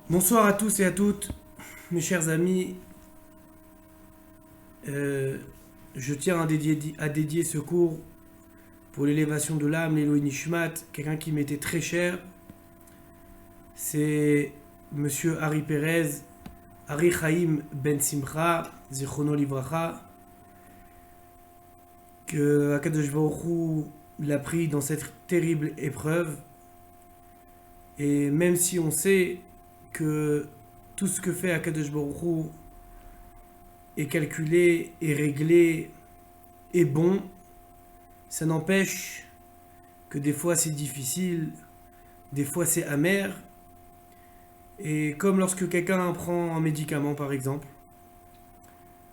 Bonsoir à tous et à toutes, mes chers amis. Je tiens à dédier ce cours pour l'élévation de l'âme, l'Elohim Nishmat, quelqu'un qui m'était très cher. C'est Monsieur Ari Perez, Ari Chaim Ben Simcha, Zichrono Livracha, que Akadosh Baruch Hu l'a pris dans cette terrible épreuve. Et même si on sait que tout ce que fait Akadosh Baruch Hu est calculé, est réglé, est bon, ça n'empêche que des fois c'est difficile, des fois c'est amer. Et comme lorsque quelqu'un prend un médicament par exemple,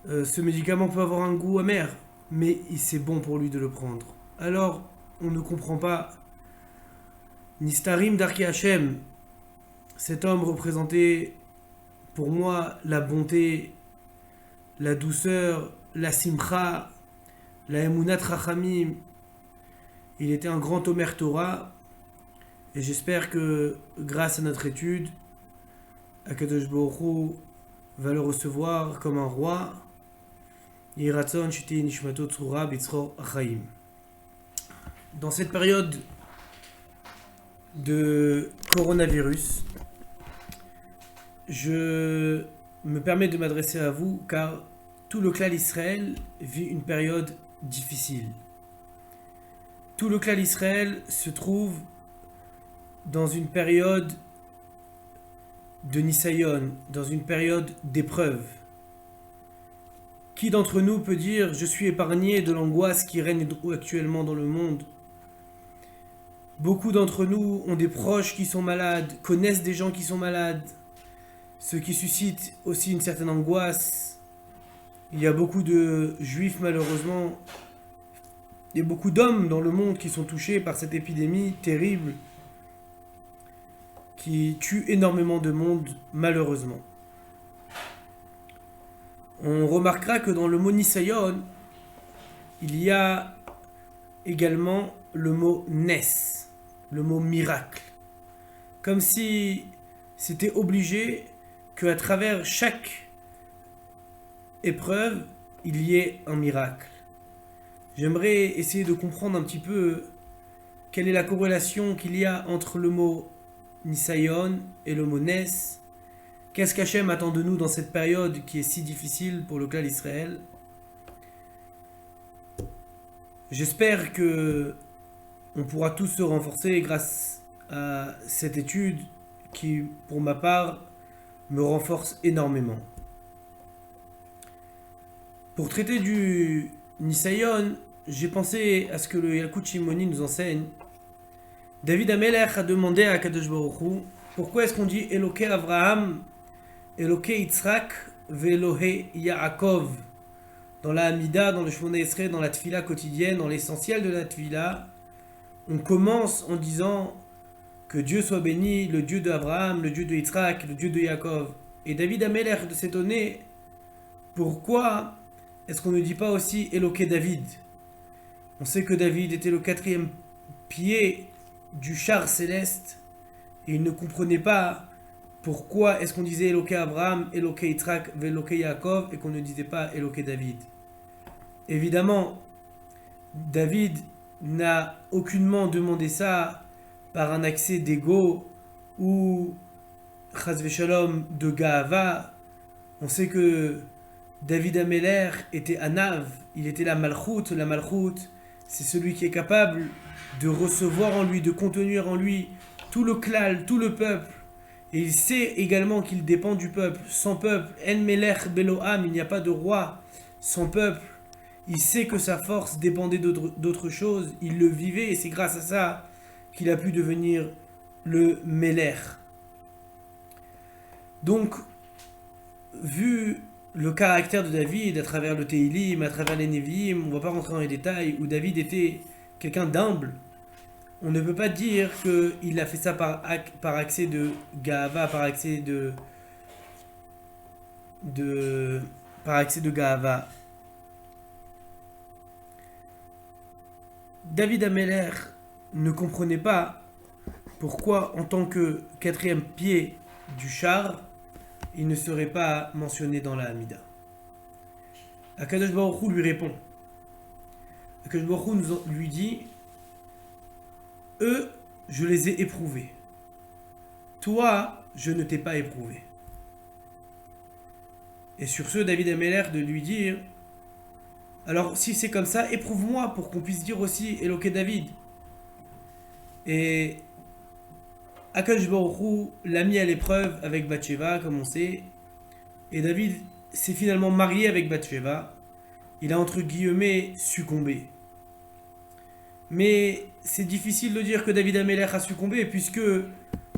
ce médicament peut avoir un goût amer, mais c'est bon pour lui de le prendre. Alors on ne comprend pas. Nistarim Darki Hashem, cet homme représentait pour moi la bonté, la douceur, la simcha, la emunat rachamim. Il était un grand Omer Torah. Et j'espère que grâce à notre étude, Akadosh Baruch Hu va le recevoir comme un roi. Yiratzon shiti nishmato tzura bitzro achaim. Dans cette période de coronavirus, je me permets de m'adresser à vous car tout le clan Israël vit une période difficile. Tout le clan Israël se trouve dans une période de Nisayon, dans une période d'épreuve. Qui d'entre nous peut dire « Je suis épargné de l'angoisse qui règne actuellement dans le monde ». Beaucoup d'entre nous ont des proches qui sont malades, connaissent des gens qui sont malades, ce qui suscite aussi une certaine angoisse. Il y a beaucoup de juifs malheureusement, il y a beaucoup d'hommes dans le monde qui sont touchés par cette épidémie terrible qui tue énormément de monde malheureusement. On remarquera que dans le mot Nisayon, il y a également le mot Nes, le mot miracle. Comme si c'était obligé qu'à travers chaque épreuve, il y ait un miracle. J'aimerais essayer de comprendre un petit peu quelle est la corrélation qu'il y a entre le mot Nisayon et le mot Nes. Qu'est-ce qu'Hachem attend de nous dans cette période qui est si difficile pour le clan Israël? J'espère que on pourra tous se renforcer grâce à cette étude qui, pour ma part, me renforce énormément. Pour traiter du Nisayon, j'ai pensé à ce que le Yalkut Shimoni nous enseigne. David Amelech a demandé à Kadosh Baruch Hu pourquoi est-ce qu'on dit Eloké Avraham, Eloké Yitzhak, Velohe Yaakov dans la Hamida, dans le Shmona Esrei, dans la Tfila quotidienne, dans l'essentiel de la Tfila. On commence en disant que Dieu soit béni, le Dieu d'Abraham, le Dieu de Yitzhak, le Dieu de Yaakov. Et David a l'air de s'étonner pourquoi est-ce qu'on ne dit pas aussi Eloké David. On sait que David était le 4e pied du char céleste et il ne comprenait pas pourquoi est-ce qu'on disait Eloké Abraham, Eloké Yitzhak, Eloké Yaakov et qu'on ne disait pas Eloké David. Évidemment, David n'a aucunement demandé ça par un accès d'ego ou chas v'shalom de Gahava. On sait que David Améler était Anav, il était la Malchut. La Malchut, c'est celui qui est capable de recevoir en lui, de contenir en lui tout le klal, tout le peuple. Et il sait également qu'il dépend du peuple. Sans peuple, En Melech Beloam, il n'y a pas de roi sans peuple. Il sait que sa force dépendait d'autre chose. Il le vivait et c'est grâce à ça qu'il a pu devenir le Melech. Donc, vu le caractère de David à travers le Teilim, à travers les Nevi'im, on ne va pas rentrer dans les détails, où David était quelqu'un d'humble, on ne peut pas dire qu'il a fait ça par accès de Gahava, par accès de Gahava. David Améler ne comprenait pas pourquoi, en tant que 4e pied du char, il ne serait pas mentionné dans la Hamida. Akadosh Baruch Hu lui répond. Akadosh Baruch Hu lui dit, eux, je les ai éprouvés. Toi, je ne t'ai pas éprouvé. Et sur ce, David Améler de lui dire, alors si c'est comme ça, éprouve-moi pour qu'on puisse dire aussi Éloqué David. Et Akadosh Baruch Hu l'a mis à l'épreuve avec Bathsheba, comme on sait. Et David s'est finalement marié avec Bathsheba. Il a entre guillemets succombé. Mais c'est difficile de dire que David Améler a succombé, puisque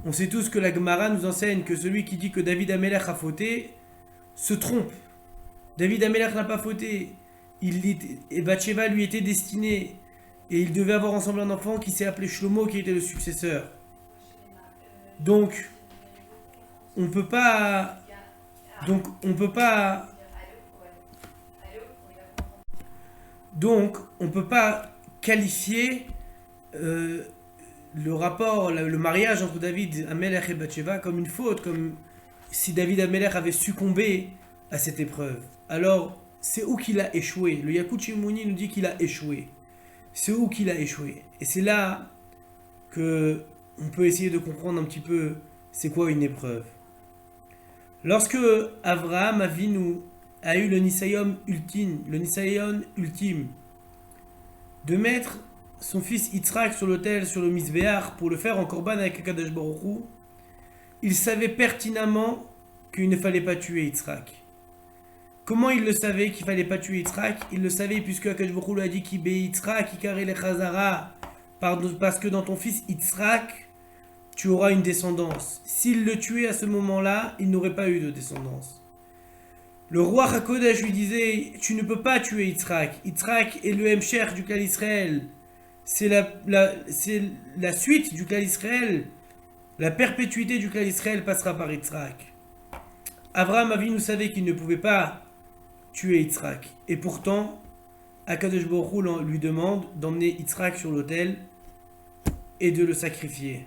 on sait tous que la Gemara nous enseigne que celui qui dit que David Améler a fauté se trompe. David Améler n'a pas fauté. Et Bathsheba lui était destinée. Et il devait avoir ensemble un enfant qui s'est appelé Shlomo, qui était le successeur. Donc, on peut pas. Donc, on peut pas. Donc, on peut pas qualifier le rapport, le mariage entre David Améler et Bathsheba comme une faute, comme si David Améler avait succombé à cette épreuve. Alors, c'est où qu'il a échoué. Le Yalkut Shimoni nous dit qu'il a échoué. C'est où qu'il a échoué. Et c'est là que on peut essayer de comprendre un petit peu c'est quoi une épreuve. Lorsque Avraham Avinu a eu le Nisayon ultime, de mettre son fils Yitzhak sur l'autel, sur le Mizbeach, pour le faire en korban avec Akadosh Baruch Hu, il savait pertinemment qu'il ne fallait pas tuer Yitzhak. Comment il le savait qu'il ne fallait pas tuer Yitzhak? Il le savait puisque Akadosh Baruch Hu lui a dit qu'il Yitzhak, Ikare le Chazara, parce que dans ton fils Yitzhak, tu auras une descendance. S'il le tuait à ce moment-là, il n'aurait pas eu de descendance. Le roi HaKodesh lui disait, tu ne peux pas tuer Yitzhak. Yitzhak est le Hemsher du clan Israël. C'est la suite du clan Israël. La perpétuité du clan Israël passera par Yitzhak. Avraham Avinu savait qu'il ne pouvait pas tuer Yitzhak. Et pourtant, Akadosh Baruch Hu lui demande d'emmener Yitzhak sur l'autel et de le sacrifier.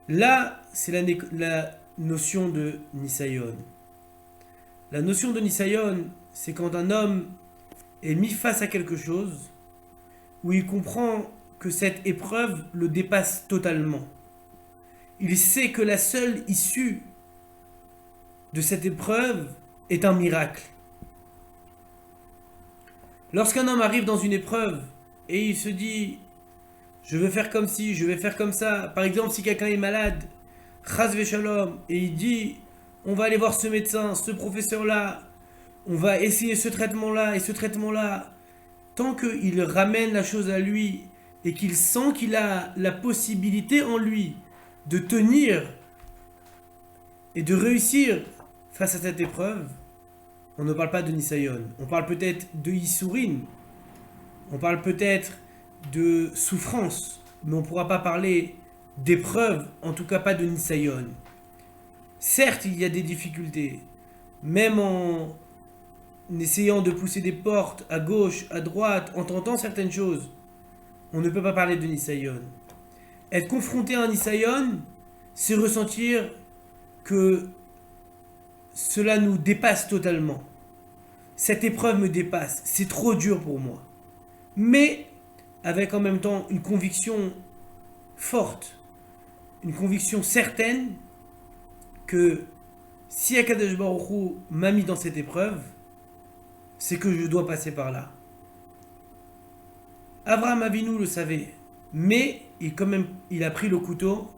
Là, c'est la notion de Nisayon. La notion de Nisayon, c'est quand un homme est mis face à quelque chose où il comprend que cette épreuve le dépasse totalement. Il sait que la seule issue de cette épreuve est un miracle. Lorsqu'un homme arrive dans une épreuve et il se dit je vais faire comme ci, je vais faire comme ça. Par exemple, si quelqu'un est malade, chas v'shalom, et il dit on va aller voir ce médecin, ce professeur-là, on va essayer ce traitement-là et ce traitement-là. Tant qu'il ramène la chose à lui et qu'il sent qu'il a la possibilité en lui de tenir et de réussir face à cette épreuve, on ne parle pas de Nisayon. On parle peut-être de Yisourin. On parle peut-être de souffrance, mais on ne pourra pas parler d'épreuve, en tout cas pas de Nisayon. Certes, il y a des difficultés, même en essayant de pousser des portes à gauche, à droite, en tentant certaines choses, on ne peut pas parler de Nisayon. Être confronté à un Nisayon, c'est ressentir que cela nous dépasse totalement. Cette épreuve me dépasse, c'est trop dur pour moi. Mais avec en même temps une conviction forte, une conviction certaine que si Akadosh Baruch Hu m'a mis dans cette épreuve, c'est que je dois passer par là. Avraham Avinu le savait, mais il a pris le couteau.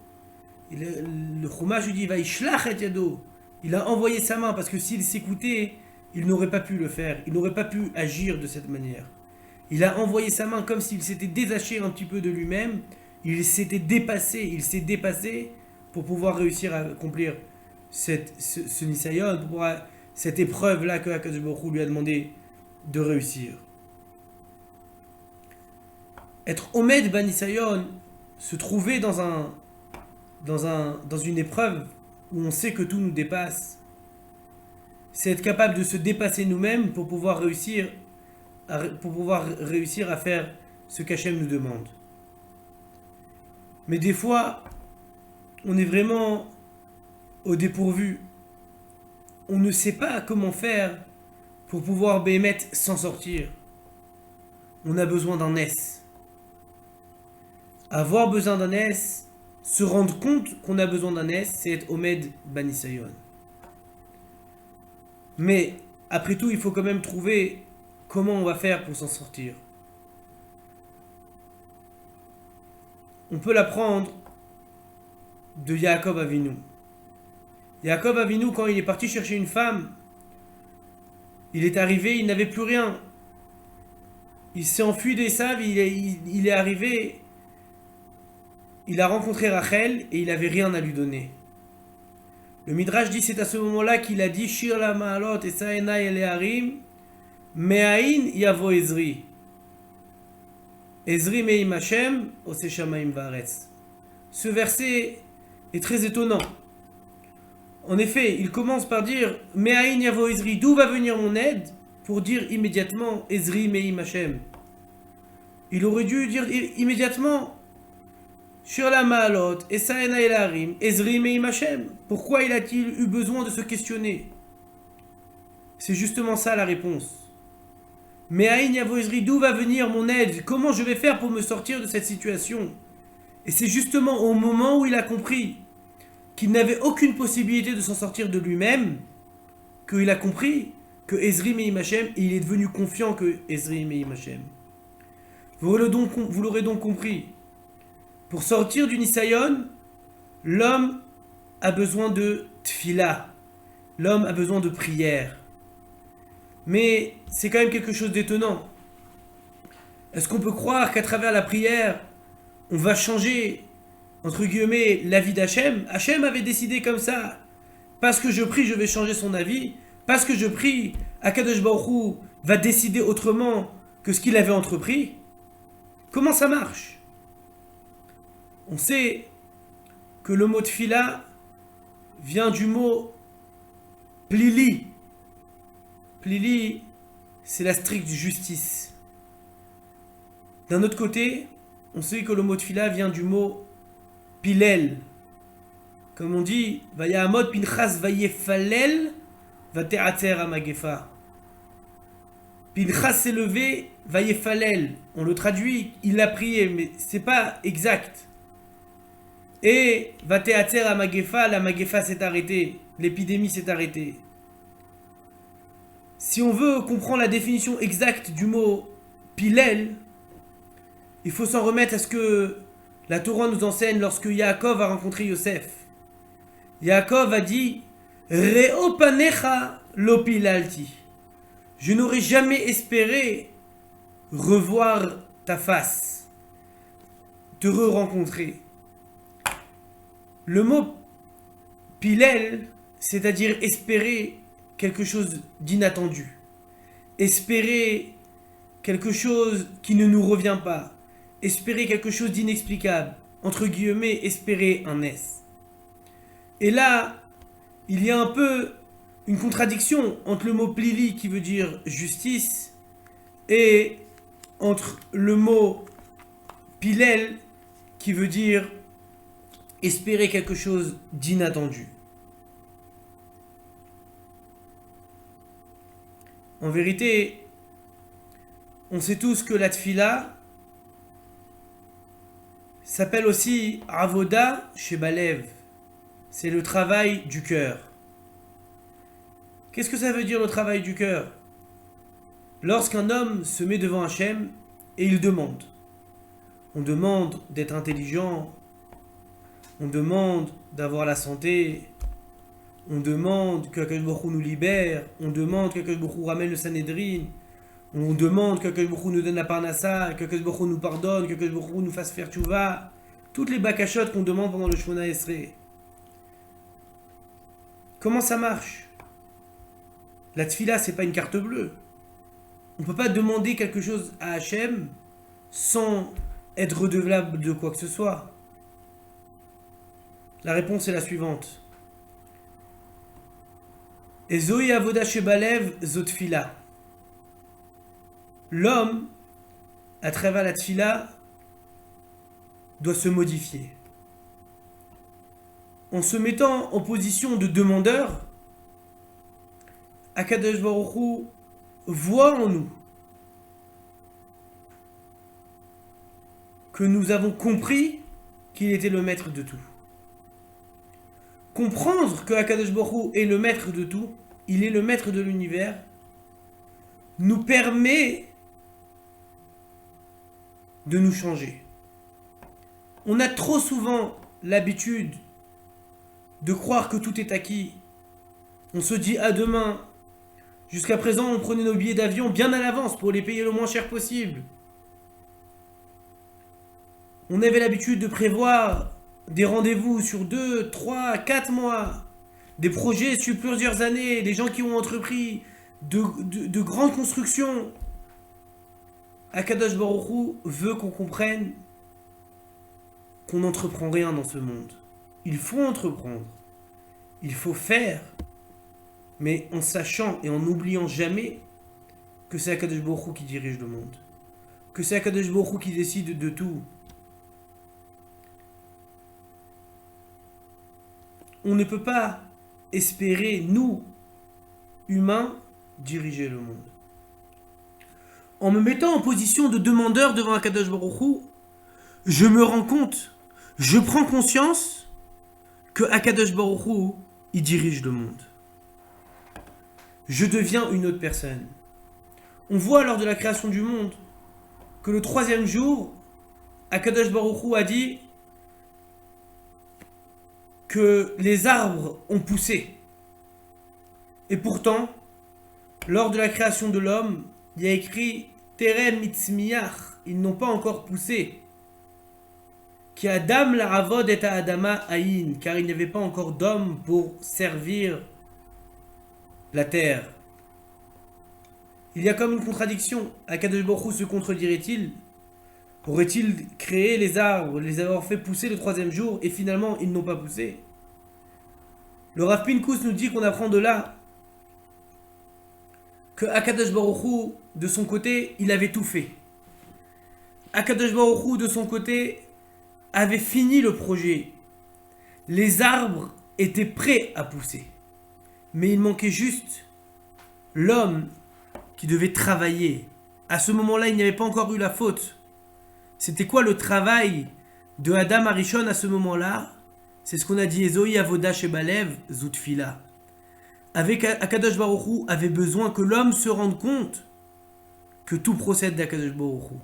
Le Chumash lui dit Vaishlach et yado. Il a envoyé sa main parce que s'il s'écoutait, il n'aurait pas pu le faire. Il n'aurait pas pu agir de cette manière. Il a envoyé sa main comme s'il s'était détaché un petit peu de lui-même. Il s'est dépassé pour pouvoir réussir à accomplir ce Nisayon, pour pouvoir cette épreuve-là que Akadosh Baruch Hu lui a demandé de réussir. Être Omed Ben Nisayon, se trouver dans une épreuve où on sait que tout nous dépasse, c'est être capable de se dépasser nous-mêmes pour pouvoir réussir à faire ce qu'Hachem nous demande. Mais des fois, on est vraiment au dépourvu. On ne sait pas comment faire pour pouvoir bémettre s'en sortir. On a besoin d'un S. Avoir besoin d'un S, se rendre compte qu'on a besoin d'un S, c'est être Omed Banisayon. Mais après tout, il faut quand même trouver comment on va faire pour s'en sortir. On peut l'apprendre de Yaakov Avinu. Yaakov Avinu, quand il est parti chercher une femme, il est arrivé, il n'avait plus rien. Il s'est enfui d'Esav, il est arrivé, il a rencontré Rachel et il n'avait rien à lui donner. Le Midrash dit, c'est à ce moment-là qu'il a dit Shir la ma'alot et sa'enai el harim me'ain yavo Ezri. Ezri me'im Hashem ose shamayim va'aretz. Ce verset est très étonnant. En effet, il commence par dire me'ain yavo Ezri, d'où va venir mon aide, pour dire immédiatement Ezri me'im Hashem. Il aurait dû dire immédiatement Shir la ma'alot et sa'enai el harim Ezri me'im Hashem. Pourquoi il a-t-il eu besoin de se questionner? C'est justement ça la réponse. Mais Aïn Yavo Ezri, d'où va venir mon aide? Comment je vais faire pour me sortir de cette situation? Et c'est justement au moment où il a compris qu'il n'avait aucune possibilité de s'en sortir de lui-même qu'il a compris que Ezri Me'im Hashem, et il est devenu confiant que Ezri Me'im Hashem. Vous l'aurez donc compris. Pour sortir du Nisayon, l'homme a besoin de tfila. L'homme a besoin de prière. Mais c'est quand même quelque chose d'étonnant. Est-ce qu'on peut croire qu'à travers la prière, on va changer, entre guillemets, l'avis d'Hachem? Hachem avait décidé comme ça. Parce que je prie, je vais changer son avis. Parce que je prie, Akadosh Baruch Hu va décider autrement que ce qu'il avait entrepris. Comment ça marche? On sait que le mot tfila vient du mot plili. Plili, c'est la stricte justice. D'un autre côté, on sait que le mot tfila vient du mot pilel. Comme on dit, Vayahamod Pinchas Vayefalel Vate'ater Amagefa. Pinchas s'est levé, Vayefalel. On le traduit, il a prié, mais c'est pas exact. Et Vate'ater Amagefa, la Magefa s'est arrêtée, l'épidémie s'est arrêtée. Si on veut comprendre la définition exacte du mot pilel, il faut s'en remettre à ce que la Torah nous enseigne lorsque Yaakov a rencontré Yosef. Yaakov a dit Re'o panecha lo pilalti. Je n'aurais jamais espéré revoir ta face, te re-rencontrer. Le mot pilel, c'est-à-dire espérer quelque chose d'inattendu, espérer quelque chose qui ne nous revient pas, espérer quelque chose d'inexplicable, entre guillemets, espérer un S. Et là, il y a un peu une contradiction entre le mot plili qui veut dire justice et entre le mot pilel qui veut dire espérer quelque chose d'inattendu. En vérité, on sait tous que la tfila s'appelle aussi avoda shebalev. C'est le travail du cœur. Qu'est-ce que ça veut dire le travail du cœur? Lorsqu'un homme se met devant Hachem et il demande. On demande d'être intelligent, on demande d'avoir la santé, on demande que Akadosh Baruch Hu nous libère, on demande que Akadosh Baruch Hu ramène le Sanhedrin, on demande que Akadosh Baruch Hu nous donne la parnassa, que Akadosh Baruch Hu nous pardonne, que Akadosh Baruch Hu nous fasse faire tchouva, toutes les bakachotes qu'on demande pendant le Shemona Esrei. Comment ça marche? La tfila, c'est pas une carte bleue. On peut pas demander quelque chose à Hachem sans être redevable de quoi que ce soit. La réponse est la suivante. Ezoi avoda shebalev zot tfila. L'homme, à travers la tfila, doit se modifier. en se mettant en position de demandeur, Akadosh Baruch Hu voit en nous que nous avons compris qu'il était le maître de tout. Comprendre que Akadosh Baruch Hu est le maître de tout, il est le maître de l'univers, nous permet de nous changer. On a trop souvent l'habitude de croire que tout est acquis. On se dit à demain. Jusqu'à présent, on prenait nos billets d'avion bien à l'avance pour les payer le moins cher possible. On avait l'habitude de prévoir des rendez-vous sur 2, 3, 4 mois, des projets sur plusieurs années, des gens qui ont entrepris de grandes constructions. Akadosh Baruch Hu veut qu'on comprenne qu'on n'entreprend rien dans ce monde. Il faut entreprendre, il faut faire, mais en sachant et en n'oubliant jamais que c'est Akadosh Baruch Hu qui dirige le monde, que c'est Akadosh Baruch Hu qui décide de tout. On ne peut pas espérer, nous, humains, diriger le monde. En me mettant en position de demandeur devant Akadosh Baruch Hu, je me rends compte, je prends conscience que Akadosh Baruch Hu, il dirige le monde. Je deviens une autre personne. On voit lors de la création du monde que le 3e jour, Akadosh Baruch Hu a dit que les arbres ont poussé. Et pourtant, lors de la création de l'homme, il y a écrit Terem mitzmiach, ils n'ont pas encore poussé. Ki Adam la avod et Adama aïn, car il n'y avait pas encore d'homme pour servir la terre. Il y a comme une contradiction. Akadosh Baruch Hu se contredirait-il? Aurait-il créé les arbres, les avoir fait pousser le 3e jour et finalement ils n'ont pas poussé? Le Rav Pinkus nous dit qu'on apprend de là que Akadosh Baruch Hu, de son côté, il avait tout fait. Akadosh Baruch Hu, de son côté, avait fini le projet. Les arbres étaient prêts à pousser. Mais il manquait juste l'homme qui devait travailler. À ce moment-là, il n'y avait pas encore eu la faute. C'était quoi le travail de Adam Arishon à ce moment-là? C'est ce qu'on a dit, Ezoi Avoda Shebalev Zoutfila. Avec Akadosh Baruch Hu avait besoin que l'homme se rende compte que tout procède d'Akadosh Baruch Hu.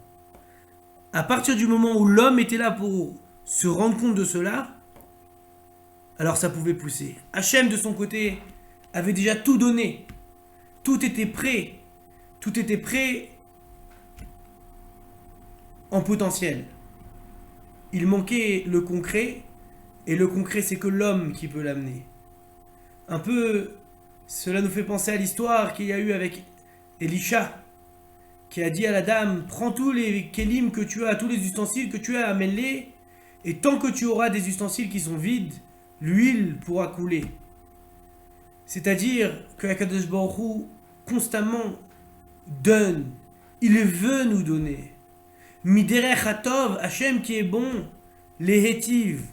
À partir du moment où l'homme était là pour se rendre compte de cela, alors ça pouvait pousser. Hachem de son côté avait déjà tout donné. Tout était prêt. Tout était prêt en potentiel. Il manquait le concret, et le concret c'est que l'homme qui peut l'amener. Un peu, cela nous fait penser à l'histoire qu'il y a eu avec Elisha, qui a dit à la dame, prends tous les kélim que tu as, tous les ustensiles que tu as, amène-les, et tant que tu auras des ustensiles qui sont vides, l'huile pourra couler. C'est-à-dire que Akadosh Baruch Hu constamment donne, il veut nous donner. Miderech Hatov, Hachem qui est bon, les hétiv.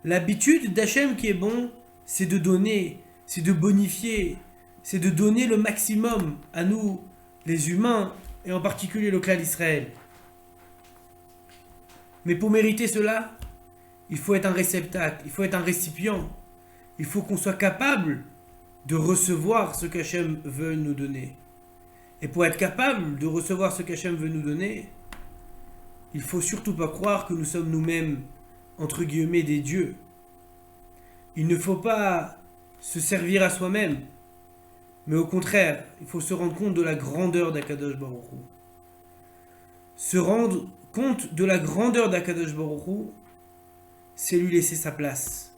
L'habitude d'Hachem qui est bon, c'est de donner, c'est de bonifier, c'est de donner le maximum à nous, les humains, et en particulier le clan d'Israël. Mais pour mériter cela, il faut être un réceptacle, il faut être un récipient. Il faut qu'on soit capable de recevoir ce qu'Hachem veut nous donner. Et pour être capable de recevoir ce qu'Hachem veut nous donner, il ne faut surtout pas croire que nous sommes nous-mêmes, entre guillemets, des dieux. Il ne faut pas se servir à soi-même, mais au contraire, il faut se rendre compte de la grandeur d'Akadosh Baruch Hu. Se rendre compte de la grandeur d'Akadosh Baruch Hu, c'est lui laisser sa place.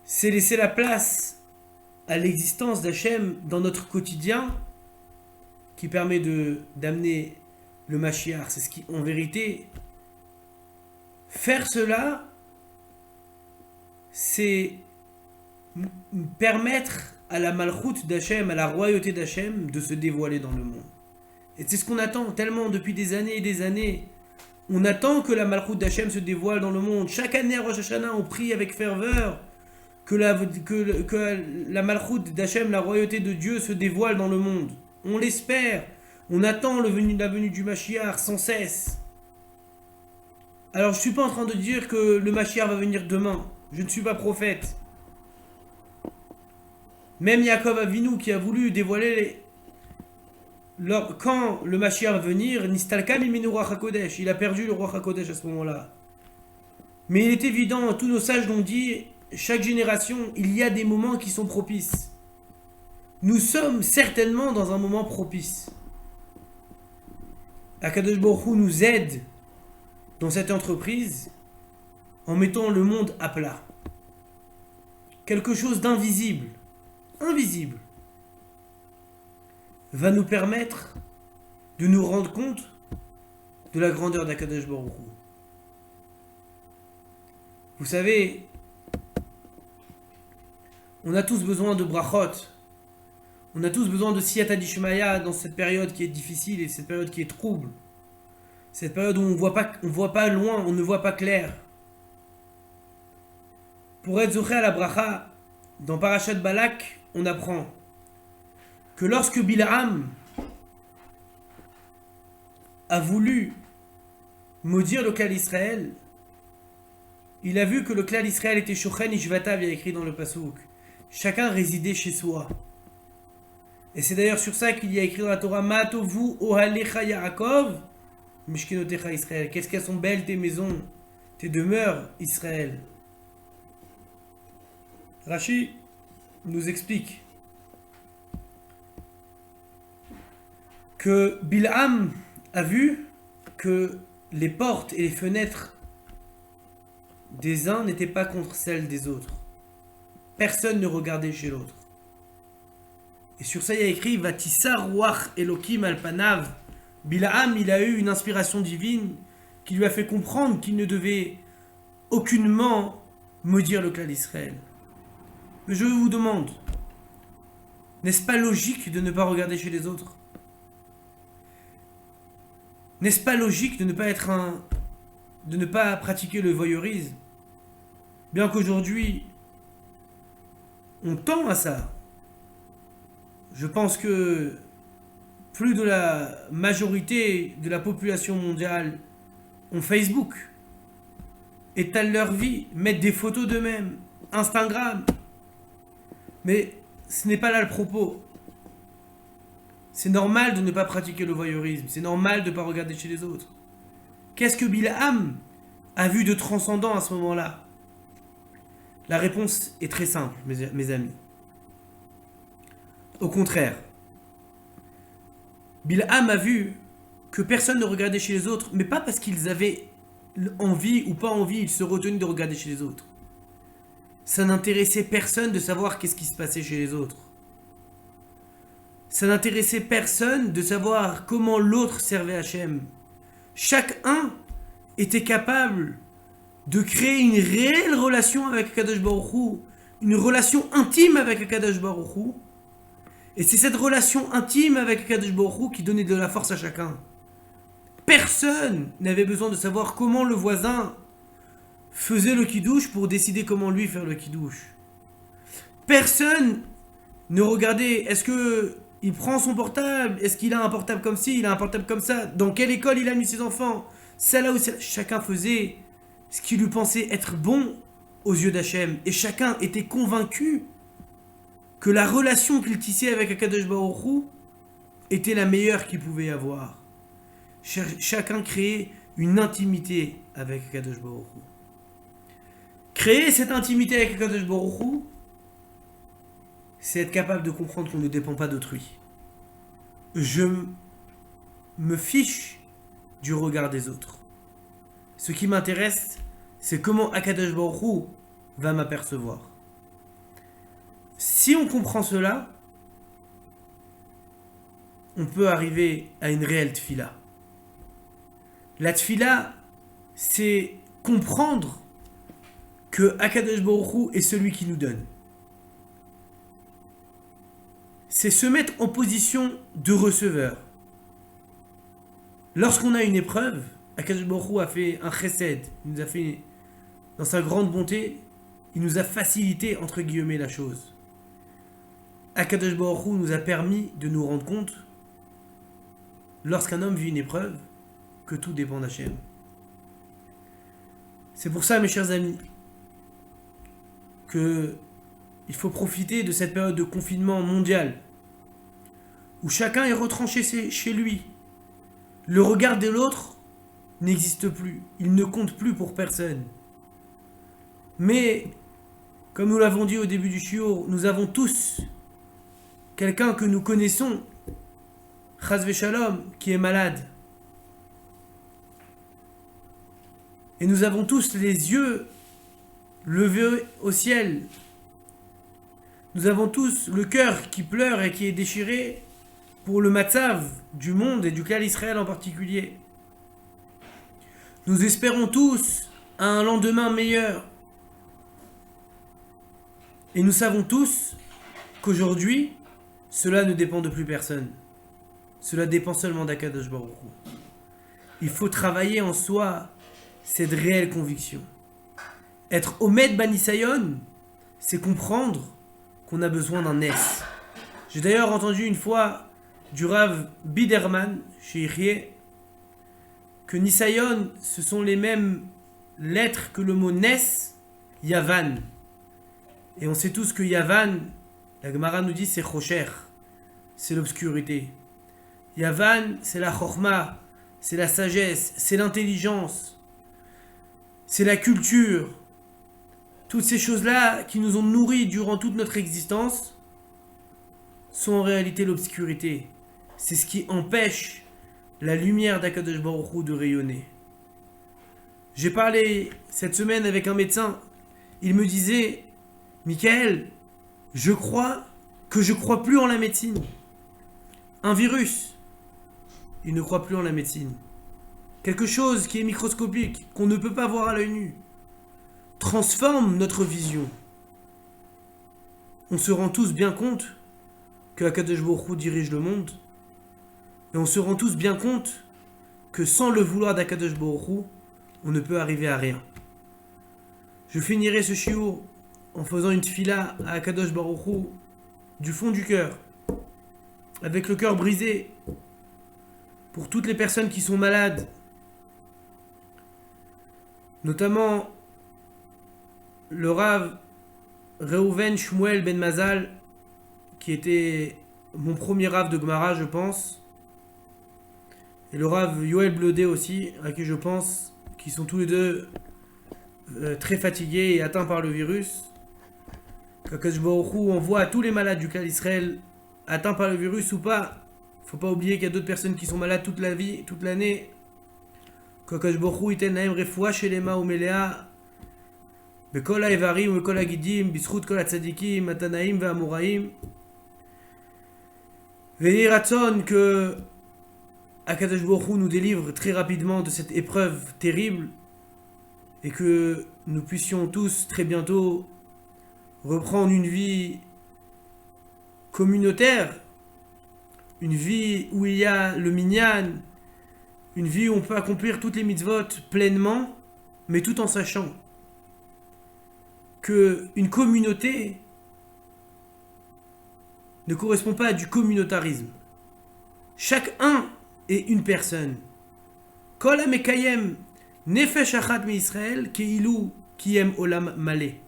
C'est laisser la place à l'existence d'Hachem dans notre quotidien qui permet d'amener le Mashiach. C'est ce qui, en vérité, faire cela, c'est permettre à la malchoute d'Hachem, à la royauté d'Hachem de se dévoiler dans le monde. Et c'est ce qu'on attend tellement depuis des années et des années. On attend que la Malchut d'Hachem se dévoile dans le monde. Chaque année à Rosh Hashanah, on prie avec ferveur que la Malchut d'Hachem, la royauté de Dieu, se dévoile dans le monde. On l'espère. On attend la venue du Mashiach sans cesse. Alors je ne suis pas en train de dire que le Mashiach va venir demain. Je ne suis pas prophète. Même Yaakov Avinu qui a voulu dévoiler quand le Mashiach va venir, Nistalka mimenu Ruach HaKodesh, il a perdu le Ruach HaKodesh à ce moment-là. Mais il est évident, tous nos sages l'ont dit, chaque génération, il y a des moments qui sont propices. Nous sommes certainement dans un moment propice. Akadosh Baruch Hu nous aide dans cette entreprise en mettant le monde à plat. Quelque chose d'invisible, invisible, va nous permettre de nous rendre compte de la grandeur d'Akadosh Baruch Hu. Vous savez, on a tous besoin de brachot, on a tous besoin de siyata d'Ishmaya dans cette période qui est difficile et cette période qui est trouble. Cette période où on voit pas loin, on ne voit pas clair. Pour être zoché à la bracha, dans Parashat Balak, on apprend que lorsque Bil'am a voulu maudire le clan Israël, il a vu que le clan Israël était Shochen Ishvatav, il y a écrit dans le Passouk. Chacun résidait chez soi. Et c'est d'ailleurs sur ça qu'il y a écrit dans la Torah Ma'atovu Ohalecha Yaakov Mishkenotecha Israël. Qu'est-ce qu'elles sont belles tes maisons, tes demeures, Israël. Rashi nous explique que Bil'am a vu que les portes et les fenêtres des uns n'étaient pas contre celles des autres. Personne ne regardait chez l'autre. Et sur ça, il y a écrit Vatissa Ruach Elokim Alpanav. Bil'am, il a eu une inspiration divine qui lui a fait comprendre qu'il ne devait aucunement maudire le clan d'Israël. Mais je vous demande, n'est-ce pas logique de ne pas regarder chez les autres? N'est-ce pas logique de ne pas pratiquer le voyeurisme? Bien qu'aujourd'hui, on tend à ça. Je pense que plus de la majorité de la population mondiale ont Facebook, étalent leur vie, mettent des photos d'eux-mêmes, Instagram. Mais ce n'est pas là le propos. C'est normal de ne pas pratiquer le voyeurisme. C'est normal de ne pas regarder chez les autres. Qu'est-ce que Bil'am a vu de transcendant à ce moment-là? La réponse est très simple, mes amis. Au contraire, Bil'am a vu que personne ne regardait chez les autres, mais pas parce qu'ils avaient envie ou pas envie, ils se retenaient de regarder chez les autres. Ça n'intéressait personne de savoir qu'est-ce qui se passait chez les autres. Ça n'intéressait personne de savoir comment l'autre servait Hachem. Chacun était capable de créer une réelle relation avec Akadosh Baruch Hu, une relation intime avec Akadosh Baruch Hu. Et c'est cette relation intime avec Akadosh Baruch Hu qui donnait de la force à chacun. Personne n'avait besoin de savoir comment le voisin faisait le kidouche pour décider comment lui faire le kidouche. Personne ne regardait, est-ce que il prend son portable, est-ce qu'il a un portable comme ci, il a un portable comme ça, dans quelle école il a mis ses enfants, celle-là ou celle-là. Chacun faisait ce qui lui pensait être bon aux yeux d'Hachem. Et chacun était convaincu que la relation qu'il tissait avec Akadosh Baruch Hu était la meilleure qu'il pouvait avoir. Chacun créait une intimité avec Akadosh Baruch Hu. Créer cette intimité avec Akadosh Baruch Hu, c'est être capable de comprendre qu'on ne dépend pas d'autrui. Je me fiche du regard des autres. Ce qui m'intéresse, c'est comment Akadosh Baruch Hu va m'apercevoir. Si on comprend cela, on peut arriver à une réelle tfila. La tfila, c'est comprendre que Akadosh Baruch Hu est celui qui nous donne. C'est se mettre en position de receveur. Lorsqu'on a une épreuve, Akadosh Baruch Hu a fait un chesed, il nous a fait, dans sa grande bonté, il nous a facilité, entre guillemets, la chose. Akadosh Baruch Hu nous a permis de nous rendre compte, lorsqu'un homme vit une épreuve, que tout dépend d'Hachem. C'est pour ça, mes chers amis, que il faut profiter de cette période de confinement mondial, où chacun est retranché chez lui. Le regard de l'autre n'existe plus. Il ne compte plus pour personne. Mais, comme nous l'avons dit au début du shiur, nous avons tous quelqu'un que nous connaissons, Chas v'Shalom, qui est malade. Et nous avons tous les yeux levés au ciel. Nous avons tous le cœur qui pleure et qui est déchiré pour le matzav du monde et du Klal Israël en particulier. Nous espérons tous à un lendemain meilleur. Et nous savons tous qu'aujourd'hui, cela ne dépend de plus personne. Cela dépend seulement d'Akadosh Baruch Hu. Il faut travailler en soi cette réelle conviction. Être Omed Banisayon, c'est comprendre qu'on a besoin d'un S. J'ai d'ailleurs entendu une fois du Rav Biderman, chez Irie, que Nisayon, ce sont les mêmes lettres que le mot Nes, Yavan. Et on sait tous que Yavan, la Gemara nous dit, c'est Chocher, c'est l'obscurité. Yavan, c'est la Chorma, c'est la sagesse, c'est l'intelligence, c'est la culture. Toutes ces choses-là qui nous ont nourris durant toute notre existence sont en réalité l'obscurité. C'est ce qui empêche la lumière d'Akadosh Baruch Hu de rayonner. J'ai parlé cette semaine avec un médecin. Il me disait, Michael, je crois plus en la médecine. Un virus, il ne croit plus en la médecine. Quelque chose qui est microscopique, qu'on ne peut pas voir à l'œil nu, transforme notre vision. On se rend tous bien compte que Akadosh Baruch Hu dirige le monde, et on se rend tous bien compte que sans le vouloir d'Akadosh Baruch Hu, on ne peut arriver à rien. Je finirai ce shiur en faisant une tfila à Akadosh Baruch Hu du fond du cœur, avec le cœur brisé, pour toutes les personnes qui sont malades, notamment le Rav Reuven Shmuel Ben Mazal, qui était mon premier Rav de Gemara, je pense, et le Rav Yoel Blodé aussi, à qui je pense, qui sont tous les deux très fatigués et atteints par le virus. Qu'Akadosh Baruch Hu envoie à tous les malades du Klal Israël, atteints par le virus ou pas. Faut pas oublier qu'il y a d'autres personnes qui sont malades toute la vie, toute l'année. Qu'Akadosh Baruch Hu iten lahem refoua shelema umelea bekol ha'evarim ubekol hagidim b'zchut kol hatzadikim hatanaim ve'amoraim. Vehi ratzon que Akadosh Baruch Hu nous délivre très rapidement de cette épreuve terrible et que nous puissions tous très bientôt reprendre une vie communautaire, une vie où il y a le minyan, une vie où on peut accomplir toutes les mitzvot pleinement, mais tout en sachant qu'une communauté ne correspond pas à du communautarisme. Chaque un est une personne. Kol ha-mekayem nefesh achat mi-Israël keilu kiyem olam malé.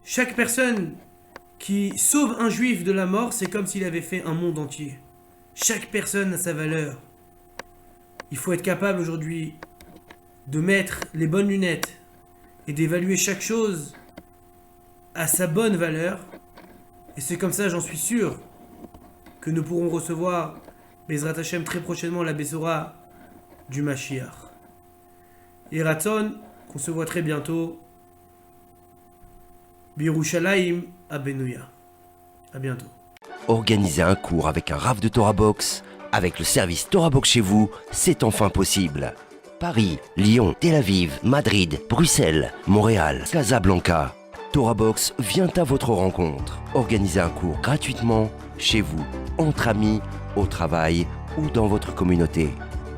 Chaque personne qui sauve un juif de la mort, c'est comme s'il avait fait un monde entier. Chaque personne a sa valeur. Il faut être capable aujourd'hui de mettre les bonnes lunettes et d'évaluer chaque chose à sa bonne valeur. Et c'est comme ça, j'en suis sûr, que nous pourrons recevoir Bezrat Hashem très prochainement la Bessora du Mashiach. Et Ratzon, qu'on se voit très bientôt, Birushalayim à Benouya. À bientôt. Organiser un cours avec un Rav de Torah Box, avec le service Torah Box chez vous, c'est enfin possible. Paris, Lyon, Tel Aviv, Madrid, Bruxelles, Montréal, Casablanca. Torah Box vient à votre rencontre. Organisez un cours gratuitement, chez vous, entre amis, au travail ou dans votre communauté.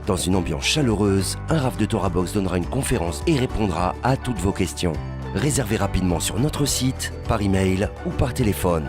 Dans une ambiance chaleureuse, un Rav de Torah Box donnera une conférence et répondra à toutes vos questions. Réservez rapidement sur notre site, par email ou par téléphone.